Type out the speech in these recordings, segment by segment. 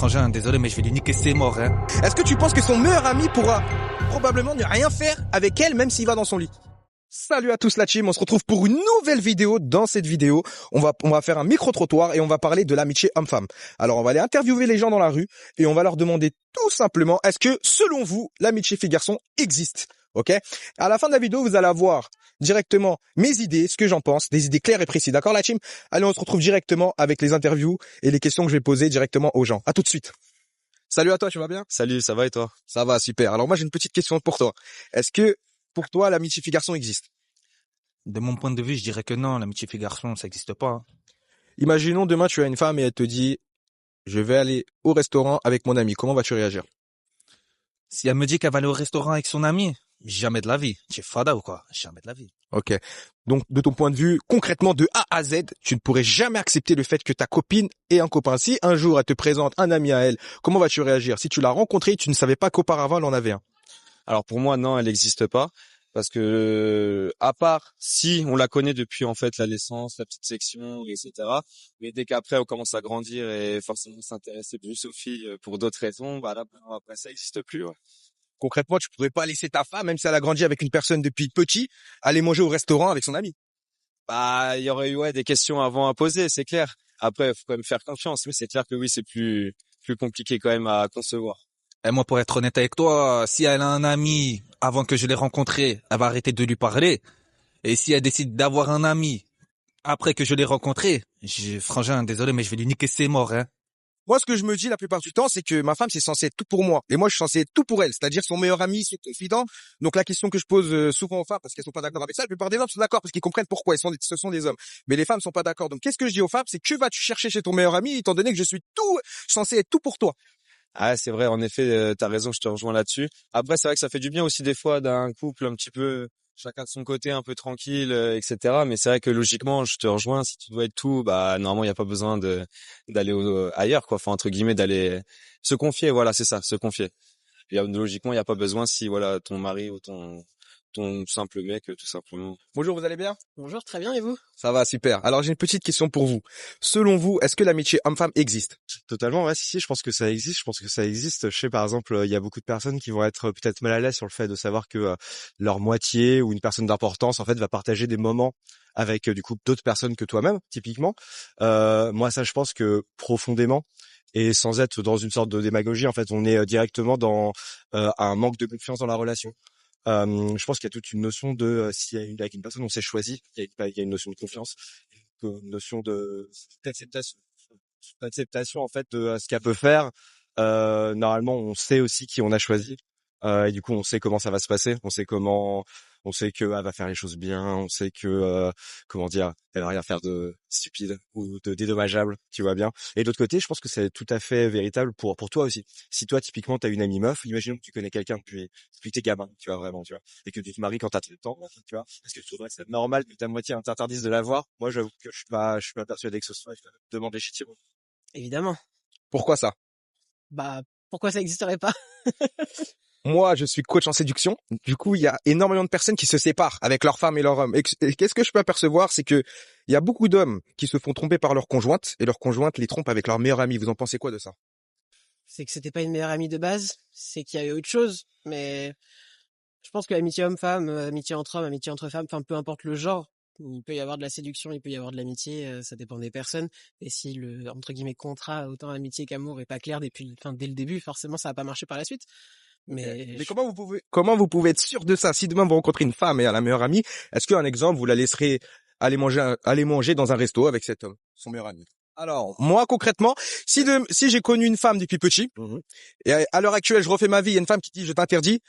Frangin, désolé, mais je vais lui niquer ses morts, hein. Est-ce que tu penses que son meilleur ami pourra probablement ne rien faire avec elle, même s'il va dans son lit? Salut à tous la team, on se retrouve pour une nouvelle vidéo. Dans cette vidéo, on va faire un micro-trottoir et on va parler de l'amitié homme-femme. Alors on va aller interviewer les gens dans la rue et on va leur demander tout simplement, est-ce que selon vous, l'amitié fille-garçon existe? Ok? À la fin de la vidéo, vous allez avoir directement mes idées, ce que j'en pense, des idées claires et précises. D'accord la team? Allez, on se retrouve directement avec les interviews et les questions que je vais poser directement aux gens. À tout de suite. Salut à toi, tu vas bien? Salut, ça va et toi? Ça va, super. Alors moi j'ai une petite question pour toi. Est-ce que pour toi l'amitié fille-garçon existe? De mon point de vue, je dirais que non, l'amitié fille-garçon, ça existe pas, hein. Imaginons demain tu as une femme et elle te dit je vais aller au restaurant avec mon ami. Comment vas-tu réagir? Si elle me dit qu'elle va aller au restaurant avec son ami, jamais de la vie. Tu es fada ou quoi? Jamais de la vie. Ok. Donc de ton point de vue, concrètement de A à Z, tu ne pourrais jamais accepter le fait que ta copine ait un copain. Si un jour elle te présente un ami à elle, comment vas-tu réagir? Si tu l'as rencontré, tu ne savais pas qu'auparavant elle en avait un. Alors pour moi, non, elle n'existe pas. Parce que, à part si on la connaît depuis en fait la naissance, la petite section, etc. Mais dès qu'après on commence à grandir et forcément s'intéresser plus aux filles pour d'autres raisons, bah là après ça n'existe plus. Ouais. Concrètement, tu pourrais pas laisser ta femme, même si elle a grandi avec une personne depuis petit, aller manger au restaurant avec son ami. Bah il y aurait eu des questions avant à poser, c'est clair. Après, faut quand même faire confiance, mais c'est clair que oui, c'est plus compliqué quand même à concevoir. Et moi, pour être honnête avec toi, si elle a un ami avant que je l'ai rencontré, elle va arrêter de lui parler. Et si elle décide d'avoir un ami après que je l'ai rencontré, frangin, désolé, mais je vais lui niquer ses morts, hein. Moi, ce que je me dis la plupart du temps, c'est que ma femme, c'est censé être tout pour moi. Et moi, je suis censé être tout pour elle. C'est-à-dire son meilleur ami, son confident. Donc, la question que je pose souvent aux femmes, parce qu'elles sont pas d'accord avec ça, la plupart des hommes sont d'accord parce qu'ils comprennent pourquoi. Ce sont des hommes. Mais les femmes sont pas d'accord. Donc, qu'est-ce que je dis aux femmes? C'est que vas-tu chercher chez ton meilleur ami, étant donné que je suis censé être tout pour toi. Ah, c'est vrai, en effet, t'as raison, je te rejoins là-dessus. Après, c'est vrai que ça fait du bien aussi des fois d'un couple un petit peu chacun de son côté, un peu tranquille, etc. Mais c'est vrai que logiquement, je te rejoins, si tu dois être tout, bah normalement, il y a pas besoin d'aller ailleurs, quoi. Enfin, entre guillemets, d'aller se confier, voilà, c'est ça, se confier. Logiquement, il y a pas besoin si voilà ton mari ou ton simple mec, tout simplement. Bonjour, vous allez bien? Bonjour, très bien, et vous? Ça va, super. Alors, j'ai une petite question pour vous. Selon vous, est-ce que l'amitié homme-femme existe? Totalement, ouais, si, je pense que ça existe. Je pense que ça existe. Je sais, par exemple, il y a beaucoup de personnes qui vont être peut-être mal à l'aise sur le fait de savoir que leur moitié ou une personne d'importance, en fait, va partager des moments avec, du coup, d'autres personnes que toi-même, typiquement. Moi, ça, je pense que profondément, et sans être dans une sorte de démagogie, en fait, on est directement dans un manque de confiance dans la relation. Je pense qu'il y a toute une notion de si avec une personne on s'est choisi, il y a une notion de confiance, une notion d'acceptation en fait de ce qu'elle peut faire. Normalement, on sait aussi qui on a choisi et du coup, on sait comment ça va se passer. On sait qu'elle va faire les choses bien. On sait que comment dire, elle va rien faire de stupide ou de dédommageable. Tu vois bien. Et de l'autre côté, je pense que c'est tout à fait véritable pour toi aussi. Si toi, typiquement, t'as une amie meuf, imaginons que tu connais quelqu'un depuis t'es gamin, tu vois vraiment, tu vois, et que tu te maries quand t'as 30 ans, tu vois. Est-ce que tu trouverais que c'est normal que ta moitié t'interdise de la voir? Moi, j'avoue que je suis pas persuadé que ce soit. Je te demande légitime. Évidemment. Pourquoi ça? Bah, pourquoi ça existerait pas? Moi, je suis coach en séduction. Du coup, il y a énormément de personnes qui se séparent avec leur femme et leur homme. Et qu'est-ce que je peux apercevoir, c'est que il y a beaucoup d'hommes qui se font tromper par leur conjointe et leur conjointe les trompe avec leur meilleur ami. Vous en pensez quoi de ça? C'est que c'était pas une meilleure amie de base, c'est qu'il y avait autre chose, mais je pense que l'amitié homme-femme, amitié entre hommes, amitié entre femmes, enfin, peu importe le genre, il peut y avoir de la séduction, il peut y avoir de l'amitié, ça dépend des personnes. Et si le, entre guillemets, contrat, autant amitié qu'amour est pas clair dès le début, forcément, ça va pas marcher par la suite. Mais Comment vous pouvez être sûr de ça? Si demain vous rencontrez une femme et elle a un meilleur ami, est-ce qu'un exemple, vous la laisserez aller manger dans un resto avec cet homme, son meilleur ami? Alors, moi, concrètement, si j'ai connu une femme depuis petit, et à l'heure actuelle, je refais ma vie, il y a une femme qui dit, je t'interdis,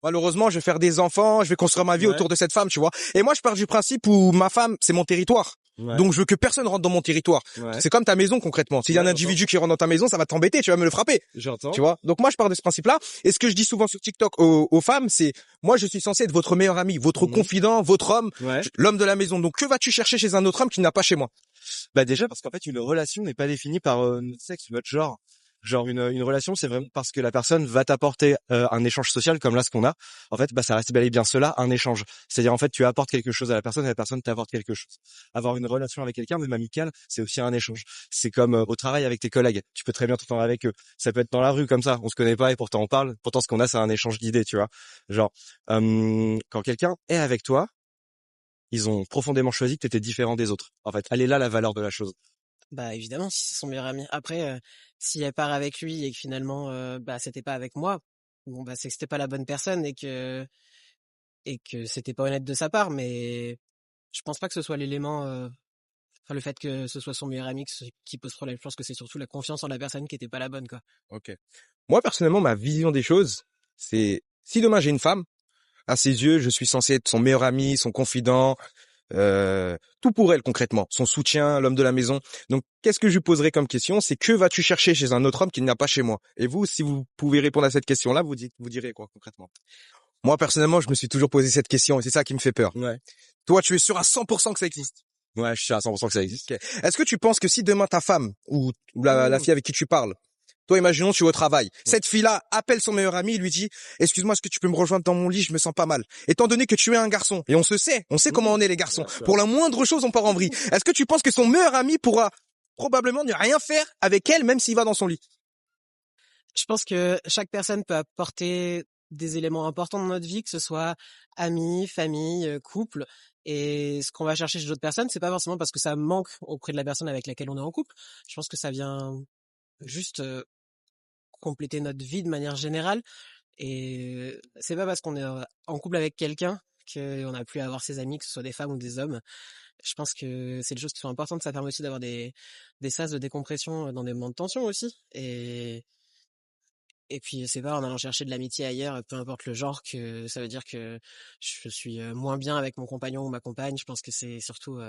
malheureusement, je vais faire des enfants, je vais construire ma vie autour de cette femme, tu vois. Et moi, je pars du principe où ma femme, c'est mon territoire. Ouais. Donc, je veux que personne rentre dans mon territoire. Ouais. C'est comme ta maison, concrètement. S'il y a un individu qui rentre dans ta maison, ça va t'embêter, tu vas me le frapper. J'entends. Tu vois. Donc, moi, je pars de ce principe-là. Et ce que je dis souvent sur TikTok aux femmes, c'est, moi, je suis censé être votre meilleur ami, votre confident, votre homme, l'homme de la maison. Donc, que vas-tu chercher chez un autre homme qui n'a pas chez moi? Bah déjà parce qu'en fait une relation n'est pas définie par notre sexe ou notre genre. Genre une relation, c'est vraiment parce que la personne va t'apporter un échange social comme là ce qu'on a. En fait, bah ça reste bel et bien cela, un échange. C'est-à-dire en fait, tu apportes quelque chose à la personne et la personne t'apporte quelque chose. Avoir une relation avec quelqu'un, même amicale, c'est aussi un échange. C'est comme au travail avec tes collègues. Tu peux très bien t'entendre avec eux. Ça peut être dans la rue comme ça, on se connaît pas et pourtant on parle. Pourtant ce qu'on a, c'est un échange d'idées, tu vois. Genre quand quelqu'un est avec toi, ils ont profondément choisi que tu étais différent des autres. En fait, elle est là la valeur de la chose. Bah évidemment, si c'est son meilleur ami. Après, si elle part avec lui et que finalement, bah c'était pas avec moi, bon bah c'est que c'était pas la bonne personne et que c'était pas honnête de sa part. Mais je pense pas que ce soit l'élément, enfin le fait que ce soit son meilleur ami qui pose problème. Je pense que c'est surtout la confiance en la personne qui était pas la bonne, quoi. Ok. Moi, personnellement, ma vision des choses, c'est si demain j'ai une femme, à ses yeux, je suis censé être son meilleur ami, son confident, tout pour elle concrètement, son soutien, l'homme de la maison. Donc, qu'est-ce que je lui poserai comme question? C'est que vas-tu chercher chez un autre homme qu'il n'y a pas chez moi? Et vous, si vous pouvez répondre à cette question-là, vous direz quoi concrètement? Moi, personnellement, je me suis toujours posé cette question et c'est ça qui me fait peur. Ouais. Toi, tu es sûr à 100% que ça existe? Ouais, je suis à 100% que ça existe. Ok. Est-ce que tu penses que si demain ta femme ou la fille avec qui tu parles, toi, imaginons, tu es au travail. Cette fille-là appelle son meilleur ami et lui dit, excuse-moi, est-ce que tu peux me rejoindre dans mon lit? Je me sens pas mal. Étant donné que tu es un garçon, et on sait comment on est les garçons. Pour la moindre chose, on part en vrille. Est-ce que tu penses que son meilleur ami pourra probablement ne rien faire avec elle, même s'il va dans son lit? Je pense que chaque personne peut apporter des éléments importants dans notre vie, que ce soit amis, famille, couple. Et ce qu'on va chercher chez d'autres personnes, c'est pas forcément parce que ça manque auprès de la personne avec laquelle on est en couple. Je pense que ça vient juste compléter notre vie de manière générale. Et c'est pas parce qu'on est en couple avec quelqu'un qu'on n'a plus à avoir ses amis, que ce soit des femmes ou des hommes. Je pense que c'est des choses qui sont importantes. Ça permet aussi d'avoir des sas de décompression dans des moments de tension aussi. Et puis c'est pas en allant chercher de l'amitié ailleurs, peu importe le genre, que ça veut dire que je suis moins bien avec mon compagnon ou ma compagne. Je pense que c'est surtout,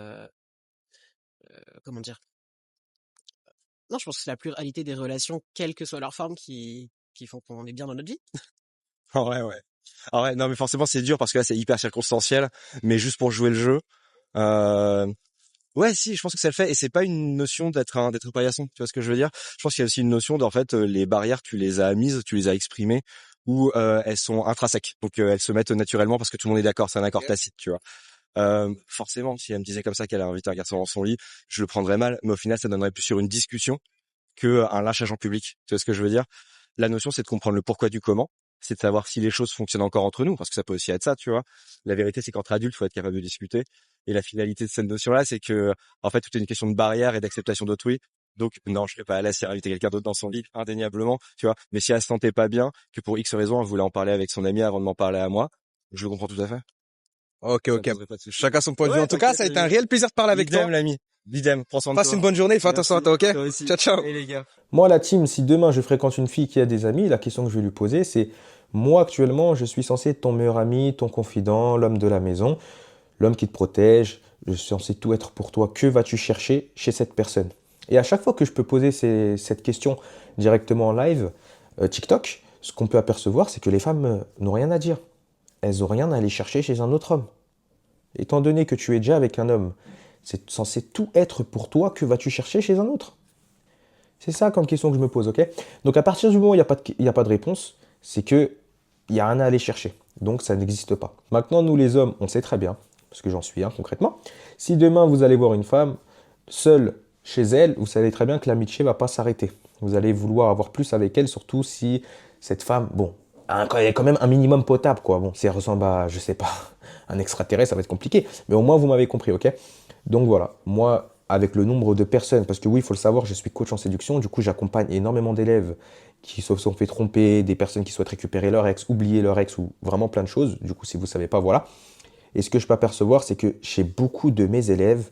comment dire? Non, je pense que c'est la pluralité des relations, quelle que soit leur forme, qui font qu'on est bien dans notre vie. Ah ouais, ouais. Ah ouais, non mais forcément c'est dur parce que là c'est hyper circonstanciel, mais juste pour jouer le jeu. Ouais, si, je pense que ça le fait et c'est pas une notion d'être paillasson, tu vois ce que je veux dire? Je pense qu'il y a aussi une notion d'en fait les barrières tu les as mises, tu les as exprimées ou elles sont intrinsèques. Donc elles se mettent naturellement parce que tout le monde est d'accord, c'est un accord tacite, tu vois. Forcément, si elle me disait comme ça qu'elle a invité un garçon dans son lit, je le prendrais mal, mais au final ça donnerait plus sur une discussion que un lynchage en public. Tu vois ce que je veux dire? La notion c'est de comprendre le pourquoi du comment, c'est de savoir si les choses fonctionnent encore entre nous parce que ça peut aussi être ça, tu vois. La vérité c'est qu'entre adultes, faut être capable de discuter. Et la finalité de cette notion-là, c'est que, en fait, tout est une question de barrière et d'acceptation d'autrui. Donc, non, je serais pas à l'aise si elle invitait quelqu'un d'autre dans son lit, indéniablement, tu vois. Mais si elle se sentait pas bien, que pour X raison, elle voulait en parler avec son ami avant de m'en parler à moi, je le comprends tout à fait. Ok, Ça me ok. poserait pas de soucis. Chacun son point de vue. Ouais, En tout cas, ça a été un réel plaisir de parler avec toi. Idem, l'ami. Idem, prends soin de Passe toi. une bonne journée, fais attention à toi, ok? Toi aussi. Ciao, ciao. Et les gars. Moi, la team, si demain je fréquente une fille qui a des amis, la question que je vais lui poser, c'est moi actuellement, je suis censé être ton meilleur ami, ton confident, l'homme de la maison, l'homme qui te protège, je suis censé tout être pour toi. Que vas-tu chercher chez cette personne? Et à chaque fois que je peux poser cette question directement en live, TikTok, ce qu'on peut apercevoir, c'est que les femmes n'ont rien à dire. Elles n'ont rien à aller chercher chez un autre homme. Étant donné que tu es déjà avec un homme, c'est censé tout être pour toi, que vas-tu chercher chez un autre? C'est ça comme question que je me pose, ok? Donc à partir du moment où il n'y a pas de réponse, c'est que il n'y a rien à aller chercher. Donc ça n'existe pas. Maintenant, nous les hommes, on sait très bien, parce que j'en suis un concrètement, si demain vous allez voir une femme seule chez elle, vous savez très bien que l'amitié ne va pas s'arrêter. Vous allez vouloir avoir plus avec elle, surtout si cette femme, bon, elle est quand même un minimum potable, quoi. Bon, si elle ressemble à, je sais pas, un extraterrestre, ça va être compliqué. Mais au moins, vous m'avez compris, ok? Donc voilà, moi, avec le nombre de personnes, parce que oui, il faut le savoir, je suis coach en séduction, du coup, j'accompagne énormément d'élèves qui se sont fait tromper, des personnes qui souhaitent récupérer leur ex, oublier leur ex, ou vraiment plein de choses. Du coup, si vous ne savez pas, voilà. Et ce que je peux apercevoir, c'est que chez beaucoup de mes élèves,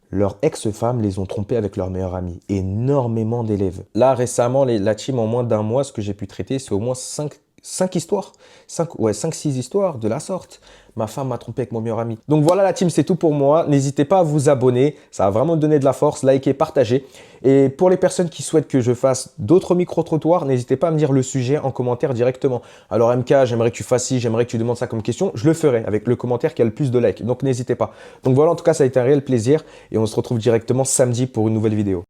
leurs ex-femmes les ont trompés avec leur meilleur ami. Énormément d'élèves. Là, récemment, la team, en moins d'un mois, ce que j'ai pu traiter, c'est au moins 5 histoires. 5-6 histoires de la sorte. Ma femme m'a trompé avec mon meilleur ami. Donc voilà la team, c'est tout pour moi. N'hésitez pas à vous abonner. Ça va vraiment donner de la force. Likez, partagez. Et pour les personnes qui souhaitent que je fasse d'autres micro-trottoirs, n'hésitez pas à me dire le sujet en commentaire directement. Alors MK, j'aimerais que tu fasses ci, j'aimerais que tu demandes ça comme question. Je le ferai avec le commentaire qui a le plus de likes. Donc n'hésitez pas. Donc voilà, en tout cas, ça a été un réel plaisir. Et on se retrouve directement samedi pour une nouvelle vidéo.